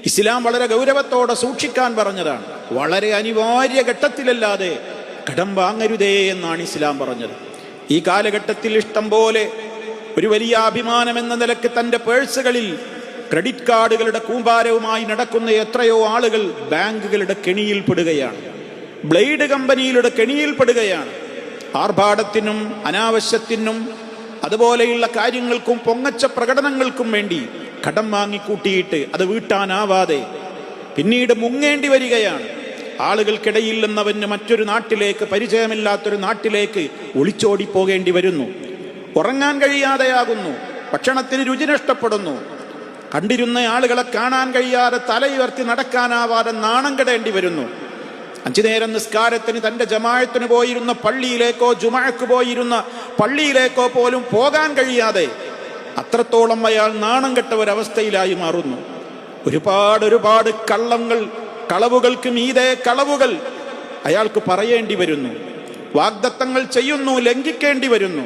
ഇസ്ലാം വളരെ ഗൗരവത്തോടെ സൂക്ഷിക്കാൻ പറഞ്ഞതാണ്. വളരെ അനിവാര്യ ഘട്ടത്തിലല്ലാതെ കടം വാങ്ങരുതേ എന്നാണ് ഇസ്ലാം പറഞ്ഞത്. ഈ കാലഘട്ടത്തിൽ ഇഷ്ടം പോലെ ഒരു വലിയ അഭിമാനം എന്ന നിലക്ക് തൻ്റെ പേഴ്സുകളിൽ ക്രെഡിറ്റ് കാർഡുകളുടെ കൂമ്പാരവുമായി നടക്കുന്ന എത്രയോ ആളുകൾ ബാങ്കുകളുടെ കെണിയിൽപ്പെടുകയാണ്, ബ്ലേഡ് കമ്പനികളുടെ കെണിയിൽപ്പെടുകയാണ്. ആർഭാടത്തിനും അനാവശ്യത്തിനും അതുപോലെയുള്ള കാര്യങ്ങൾക്കും പൊങ്ങച്ച പ്രകടനങ്ങൾക്കും വേണ്ടി കടം വാങ്ങിക്കൂട്ടിയിട്ട് അത് വീട്ടാനാവാതെ പിന്നീട് മുങ്ങേണ്ടി വരികയാണ്. ആളുകൾക്കിടയിൽ നിന്നവന് മറ്റൊരു നാട്ടിലേക്ക്, പരിചയമില്ലാത്തൊരു നാട്ടിലേക്ക് ഒളിച്ചോടി പോകേണ്ടി വരുന്നു. ഉറങ്ങാൻ കഴിയാതെയാകുന്നു, ഭക്ഷണത്തിന് രുചി നഷ്ടപ്പെടുന്നു, കണ്ടിരുന്ന ആളുകളെ കാണാൻ കഴിയാതെ തലയുയർത്തി നടക്കാനാവാതെ നാണം കെടേണ്ടി വരുന്നു. 5 നേരം നിസ്കാരത്തിന് തൻ്റെ ജമാഅത്തിന് പോയിരുന്ന പള്ളിയിലേക്കോ ജുമഅക്ക് പോയിരുന്ന പള്ളിയിലേക്കോ പോലും പോകാൻ കഴിയാതെ അത്രത്തോളം അയാൾ നാണം കെട്ട ഒരവസ്ഥയിലായി മാറുന്നു. ഒരുപാട് കളവുകൾക്ക് മീതെ കളവുകൾ അയാൾക്ക് പറയേണ്ടി വരുന്നു, വാഗ്ദത്തങ്ങൾ ചെയ്യുന്നു, ലംഘിക്കേണ്ടി വരുന്നു.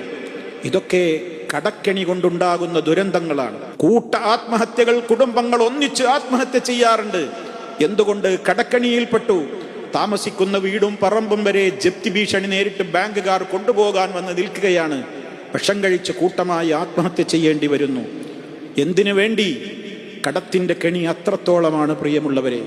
ഇതൊക്കെ കടക്കെണി കൊണ്ടുണ്ടാകുന്ന ദുരന്തങ്ങളാണ്. കൂട്ട ആത്മഹത്യകൾ, കുടുംബങ്ങൾ ഒന്നിച്ച് ആത്മഹത്യ ചെയ്യാറുണ്ട്. എന്തുകൊണ്ട്? കടക്കെണിയിൽപ്പെട്ടു. താമസിക്കുന്ന വീടും പറമ്പും വരെ ജപ്തി ഭീഷണി നേരിട്ട് ബാങ്കുകാർ കൊണ്ടുപോകാൻ വന്ന് നിൽക്കുകയാണ്. വിഷം കഴിച്ച് കൂട്ടമായി ആത്മഹത്യ ചെയ്യേണ്ടി വരുന്നു. എന്തിനു വേണ്ടി? കടത്തിൻ്റെ കെണി അത്രത്തോളമാണ് പ്രിയമുള്ളവരെ.